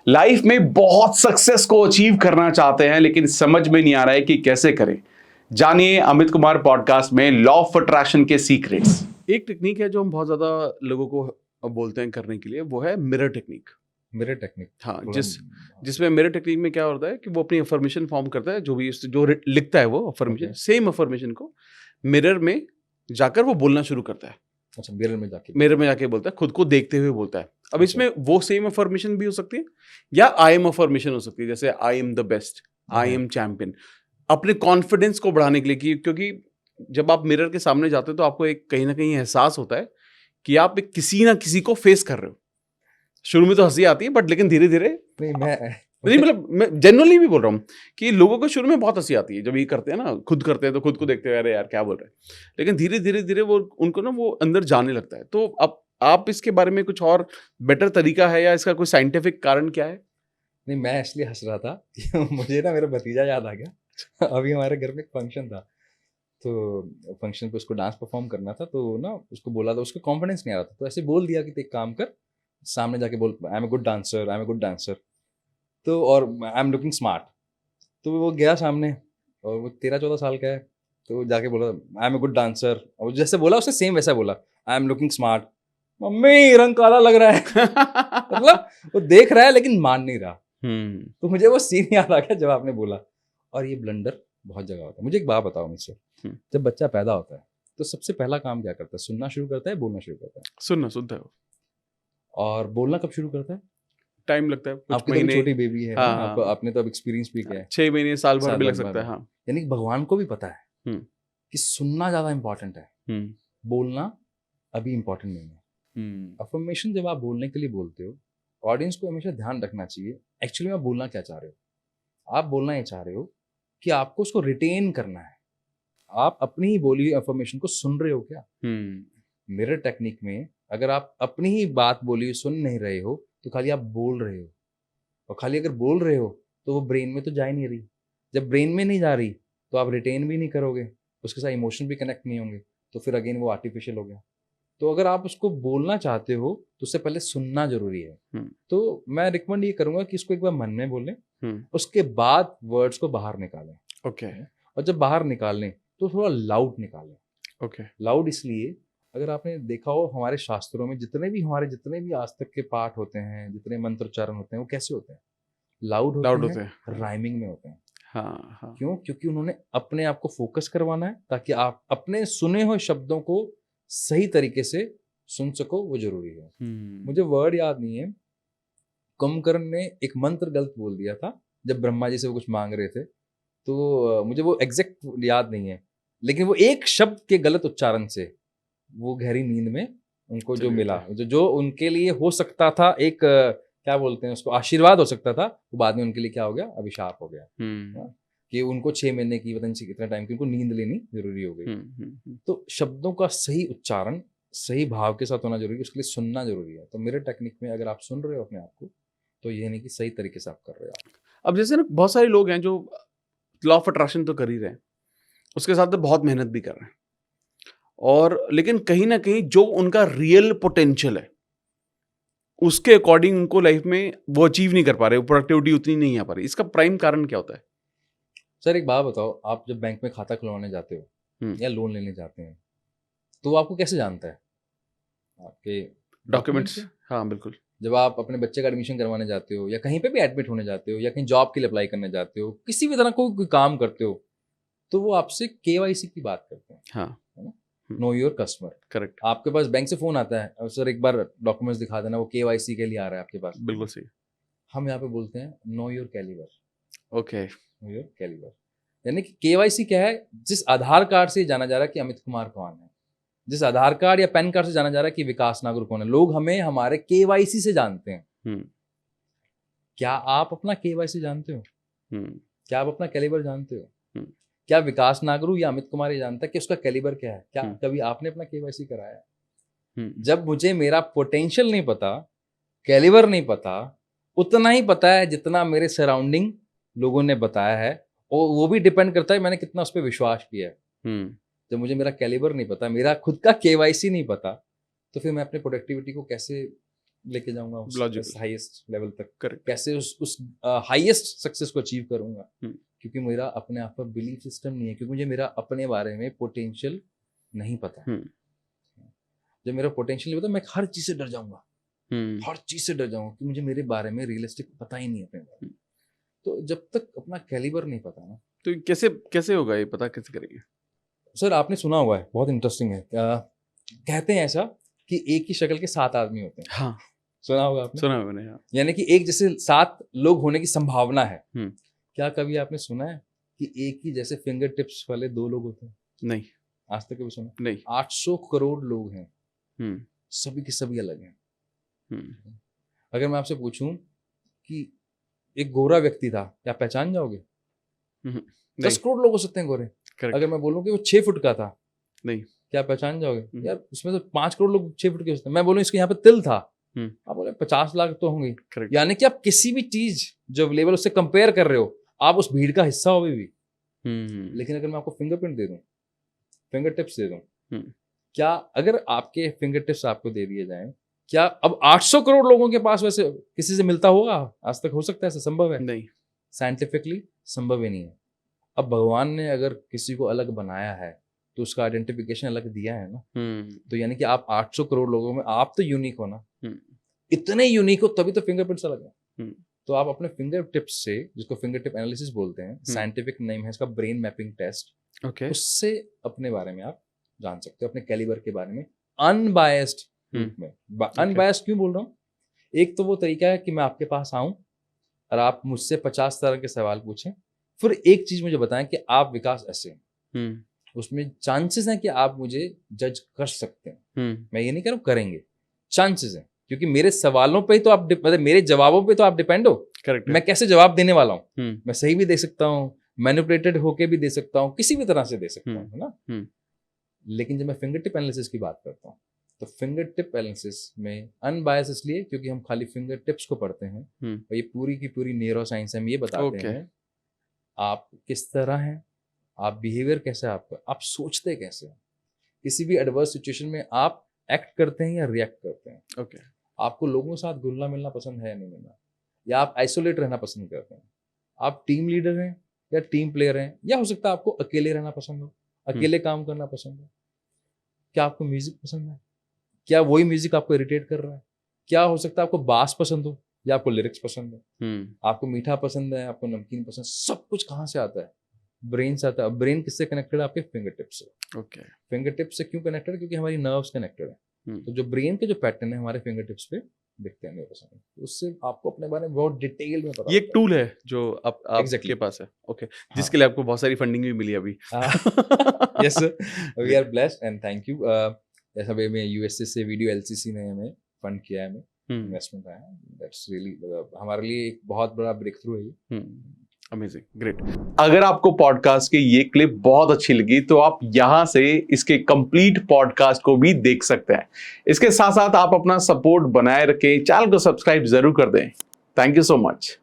Life में बहुत success को अचीव करना चाहते हैं लेकिन समझ में नहीं आ रहा है कि कैसे करें। जानिए अमित कुमार पॉडकास्ट में लॉ ऑफ अट्रैक्शन के सीक्रेट्स। एक टेक्निक है जो हम बहुत ज्यादा लोगों को बोलते हैं करने के लिए, वो है मिरर टेक्निक। Mirror technique. हाँ, जिसमें मिरर टेक्निक में क्या होता है कि वो अपनी अफर्मेशन फॉर्म करता है, जो लिखता है वो अफर्मेशन, सेम अफर्मेशन को मिरर में जाकर वो बोलना शुरू करता है। अच्छा, मिरर में जाके बोलता है, खुद को देखते हुए बोलता है। अब इसमें वो सेम अफर्मेशन भी हो सकती है या आई एम अफर्मेशन हो सकती है, जैसे I am the best, I am champion, अपने कॉन्फिडेंस को बढ़ाने के लिए। क्योंकि जब आप मिरर के सामने जाते हो तो आपको एक कहीं ना कहीं एहसास होता है कि आप किसी ना किसी को फेस कर रहे हो। शुरू में तो हंसी आती है, बट लेकिन धीरे धीरे नहीं, मतलब मैं जेन्युइनली भी बोल रहा हूँ कि लोगों को शुरू में बहुत हंसी आती है जब ये करते हैं ना, खुद करते हैं तो खुद को देखते हैं, अरे यार क्या बोल रहे हैं, लेकिन धीरे धीरे धीरे वो उनको ना वो अंदर जाने लगता है। तो अब आप इसके बारे में कुछ और बेटर तरीका है या इसका कोई साइंटिफिक कारण क्या है? नहीं, मैं इसलिए हंस रहा था कि मुझे ना मेरा भतीजा याद आ गया। अभी हमारे घर में एक फंक्शन था, तो फंक्शन पे उसको डांस परफॉर्म करना था, तो ना उसको बोला था, उसको कॉन्फिडेंस नहीं आ रहा था, तो ऐसे बोल दिया कि एक काम कर, सामने जाके बोल I am a good dancer, I am a good dancer, तो और आई एम लुकिंग स्मार्ट। तो वो गया सामने और वो 13-14 साल का है, तो जाके बोला I am a good dancer, और जैसे बोला उसने सेम वैसा बोला, I am looking smart. Mummy रंग काला लग रहा है। मतलब वो देख रहा है लेकिन मान नहीं रहा। तो मुझे वो सीन याद आ गया जब आपने बोला। और ये ब्लंडर बहुत जगह होता है। मुझे एक बात बताओ मुझसे, जब बच्चा पैदा होता है तो सबसे पहला काम क्या करता है? सुनना शुरू करता है, बोलना शुरू करता है? सुनता है। और बोलना कब शुरू करता है? टाइम लगता है, कुछ आपकी महीने। तो छोटी बेबी है। हाँ, आपने तो अब एक्सपीरियंस भी किया है। 6 महीने, साल भर भी लग सकता है। हाँ, यानी कि भगवान को भी पता है कि सुनना ज्यादा इंपॉर्टेंट है, बोलना अभी इंपॉर्टेंट नहीं है। अफर्मेशन जब आप बोलने के लिए बोलते हो, ऑडियंस को हमेशा ध्यान रखना चाहिए एक्चुअली आप बोलना क्या चाह रहे हो। आप बोलना ये चाह रहे हो कि आपको उसको रिटेन करना है। आप अपनी ही बोली हुई अफर्मेशन को सुन रहे हो क्या? मिरर टेक्निक में अगर आप अपनी ही बात बोली हुई सुन नहीं रहे हो तो खाली आप बोल रहे हो, और खाली अगर बोल रहे हो तो वो ब्रेन में तो जा ही नहीं रही। जब ब्रेन में नहीं जा रही तो आप रिटेन भी नहीं करोगे, उसके साथ इमोशन भी कनेक्ट नहीं होंगे, तो फिर अगेन वो आर्टिफिशियल हो गया। तो अगर आप उसको बोलना चाहते हो तो उससे पहले सुनना जरूरी है। तो मैं रिकमेंड ये करूंगा कि इसको एक बार मन में बोलें, उसके बाद वर्ड्स को बाहर निकालें। ओके। और जब बाहर निकालें तो थोड़ा लाउड निकालें। ओके। लाउड इसलिए, अगर आपने देखा हो हमारे शास्त्रों में जितने भी आज तक के पाठ होते हैं, जितने मंत्र उच्चारण होते हैं, वो कैसे होते हैं? लाउड होते हैं, राइमिंग में होते हैं। हाँ। क्यों? क्योंकि उन्होंने अपने आप को फोकस करवाना है ताकि आप अपने सुने हुए शब्दों को सही तरीके से सुन सको, वो जरूरी है। मुझे वर्ड याद नहीं है, कुंभकर्ण ने एक मंत्र गलत बोल दिया था जब ब्रह्मा जी से वो कुछ मांग रहे थे, तो मुझे वो एग्जैक्ट याद नहीं है, लेकिन वो एक शब्द के गलत उच्चारण से वो गहरी नींद में उनको जो मिला, जो उनके लिए हो सकता था एक क्या बोलते हैं उसको, आशीर्वाद हो सकता था, वो बाद में उनके लिए क्या हो गया? अभिशाप हो गया। कि उनको 6 महीने की पता नहीं कितना टाइम की उनको नींद लेनी जरूरी हो गई। तो शब्दों का सही उच्चारण सही भाव के साथ होना जरूरी है, उसके लिए सुनना जरूरी है। तो मिरर टेक्निक में अगर आप सुन रहे हो अपने आप को, तो ये नहीं कि सही तरीके से आप कर रहे हो। अब जैसे ना बहुत सारे लोग हैं जो लॉ ऑफ अट्रैक्शन तो कर ही रहे हैं, उसके साथ तो बहुत मेहनत भी कर रहे हैं, और लेकिन कहीं ना कहीं जो उनका रियल पोटेंशियल है उसके अकॉर्डिंग उनको लाइफ में वो अचीव नहीं कर पा रहे, प्रोडक्टिविटी उतनी नहीं आ पा रही। इसका प्राइम कारण क्या होता है? सर एक बात बताओ, आप जब बैंक में खाता खुलवाने जाते हो या लोन लेने जाते हैं, तो वो आपको कैसे जानता है? आपके डॉक्यूमेंट्स। हाँ बिल्कुल। जब आप अपने बच्चे का एडमिशन करवाने जाते हो, या कहीं पे भी एडमिट होने जाते हो, या कहीं जॉब के लिए अप्लाई करने जाते हो, किसी भी तरह कोई काम करते हो, तो वो आपसे KYC की बात करते हैं। हाँ, है ना? Know your customer. करेक्ट। आपके पास बैंक से फोन आता है, सर एक बार डॉक्यूमेंट्स दिखा देना, वो KYC के लिए आ रहा है आपके पास। बिल्कुल सही। हम यहाँ पे बोलते हैं know your calibre. Okay. Know your calibre यानी कि KYC क्या है? जिस आधार कार्ड से जाना जा रहा है कि अमित कुमार कौन है, जिस आधार कार्ड या पैन कार्ड से जाना जा रहा है कि विकास नागुर कौन है। लोग हमें हमारे KYC से जानते हैं। क्या आप अपना KYC जानते हो? क्या आप अपना कैलिबर जानते हो? क्या विकास नागरू या अमित कुमार ये जानता है कि उसका कैलिबर क्या है? क्या कभी आपने अपना KYC कराया? जब मुझे मेरा पोटेंशियल नहीं पता, कैलिबर नहीं पता, उतना ही पता है जितना मेरे सराउंडिंग लोगों ने बताया है, और वो भी डिपेंड करता है मैंने कितना उस पर विश्वास किया है। जब मुझे मेरा कैलिबर नहीं पता, मेरा खुद का KYC नहीं पता, तो फिर मैं अपने प्रोडक्टिविटी को कैसे लेके जाऊंगा Logical. उस हाईएस्ट लेवल तक, Correct. कैसे उस हाईएस्ट सक्सेस को अचीव करूंगा, हम्म। क्योंकि मेरा अपने आप पर बिलीफ सिस्टम नहीं है, क्योंकि मुझे मेरा अपने बारे में पोटेंशियल नहीं पता है। जब मेरा पोटेंशियल नहीं पता, मैं हर चीज से डर जाऊंगा, हर चीज से डर जाऊंगा कि मुझे मेरे बारे में रियलिस्टिक पता ही नहीं है अपने बारे में। तो जब तक अपना कैलिबर नहीं पता ना, तो कैसे होगा ये, पता कैसे करेंगे? सर आपने सुना हुआ है, बहुत इंटरेस्टिंग है, कहते हैं ऐसा कि एक ही शक्ल के 7 आदमी होते हैं। हाँ, सुना होगा आपने? सुना है मैंने। हाँ। यानी कि एक जैसे 7 लोग होने की संभावना है। हम्म। क्या कभी आपने सुना है कि एक ही जैसे फिंगर टिप्स वाले 2 लोग होते हैं? नहीं। आज तक कभी सुना? नहीं। 800 करोड़ लोग हैं, हम्म। सभी के सभी अलग हैं। हम्म। अगर मैं आपसे पूछूं कि एक गोरा व्यक्ति था, क्या पहचान जाओगे? 10 करोड़ लोग हो सकते हैं गोरे। Correct. अगर मैं बोलूं कि वो 6 फुट का था, नहीं, क्या पहचान जाओगे? हम्म। यार उसमें से 5 करोड़ लोग 6 फुट के हो सकते हैं। मैं बोलूं इसके यहाँ पे तिल था, हम्म। आप बोले 50 लाख तो होंगे। Correct. यानी कि आप किसी भी चीज जो लेवल उससे कंपेयर कर रहे हो, आप उस भीड़ का हिस्सा हो भी। लेकिन अगर मैं आपको फिंगरप्रिंट दे दूं, फिंगर टिप्स दे दूं, क्या अगर आपके फिंगर टिप्स आपको दे दिए जाएं, क्या अब 800 करोड़ लोगों के पास वैसे किसी से मिलता होगा? आज तक हो सकता है ऐसा? संभव है? नहीं। साइंटिफिकली संभव ही नहीं है। अब भगवान ने अगर किसी को अलग बनाया है तो उसका आइडेंटिफिकेशन अलग दिया है ना। तो यानी कि आप 800 करोड़ लोगों में आप तो यूनिक हो ना, इतने यूनिक हो तभी तो फिंगरप्रिंट्स अलग है। तो आप अपने फिंगर टिप्स से, जिसको फिंगर टिप एनालिसिस बोलते हैं, साइंटिफिक नेम है इसका ब्रेन मैपिंग टेस्ट, ओके, उससे अपने बारे में आप जान सकते हो, अपने कैलिबर के बारे में अनबायस्ड रूप में। अनबायस्ड क्यों बोल रहा हूँ? एक तो वो तरीका है कि मैं आपके पास आऊं और आप मुझसे 50 तरह के सवाल पूछें, फिर एक चीज मुझे बताएं कि आप विकास ऐसे हैं, उसमें चांसेस हैं कि आप मुझे जज कर सकते हैं। मैं ये नहीं कह रहा हूं करेंगे, चांसेस हैं, क्योंकि मेरे सवालों पे ही तो आप मतलब मेरे जवाबों पे तो आप डिपेंड हो। करेक्ट। मैं कैसे जवाब देने वाला हूँ, मैं सही भी दे सकता हूँ, मैनिपुलेटेड होके भी दे सकता हूँ, किसी भी तरह से दे सकता हूँ, है ना। लेकिन जब मैं फिंगर टिप एनालिसिस की बात करता हूँ, तो फिंगर टिप एनालिसिस में अनबायस इसलिए क्योंकि हम खाली फिंगर टिप्स को पढ़ते हैं और ये पूरी की पूरी न्यूरो साइंस हम ये बताते हैं आप किस तरह हैं, आप बिहेवियर कैसा है आपका, आप सोचते कैसे हैं, किसी भी एडवर्स सिचुएशन में आप एक्ट करते हैं या रिएक्ट करते हैं। ओके। आपको लोगों के साथ घुलना मिलना पसंद है या नहीं मिलना, या आप आइसोलेट रहना पसंद करते हैं, आप टीम लीडर हैं या टीम प्लेयर हैं, या हो सकता है आपको अकेले रहना पसंद हो, अकेले काम करना पसंद है। क्या आपको म्यूजिक पसंद है, क्या वही म्यूजिक आपको इरिटेट कर रहा है, क्या हो सकता है आपको बास पसंद हो या आपको लिरिक्स पसंद है, आपको मीठा पसंद है, आपको नमकीन पसंद, सब कुछ कहाँ से आता है? ब्रेन से आता है। ब्रेन किससे कनेक्टेड है? आपके फिंगर टिप से। ओके। फिंगर टिप से क्यों कनेक्टेड है? क्योंकि हमारी नर्व्स कनेक्टेड है। तो जो ब्रेन के जो पैटर्न है हमारे फिंगर टिप्स पे दिखते हैं न्यूरोसाइंस, उससे आपको अपने बारे में बहुत डिटेल में पता। ये एक टूल है जो आपके पास है। ओके। जिसके लिए आपको बहुत सारी फंडिंग भी मिली अभी। Yes sir, we are blessed and thank you. ऐसा वे में यूएसए से वीडियो एलसीसी ने हमें फंड किया है, हमें इन्वेस्टमेंट आया है। दैट्स रियली हमारे लिए एक बहुत बड़ा ब्रेक थ्रू है ये। Amazing, great. अगर आपको पॉडकास्ट की ये क्लिप बहुत अच्छी लगी तो आप यहां से इसके कंप्लीट पॉडकास्ट को भी देख सकते हैं। इसके साथ साथ आप अपना सपोर्ट बनाए रखें, चैनल को सब्सक्राइब जरूर कर दें। Thank you so much.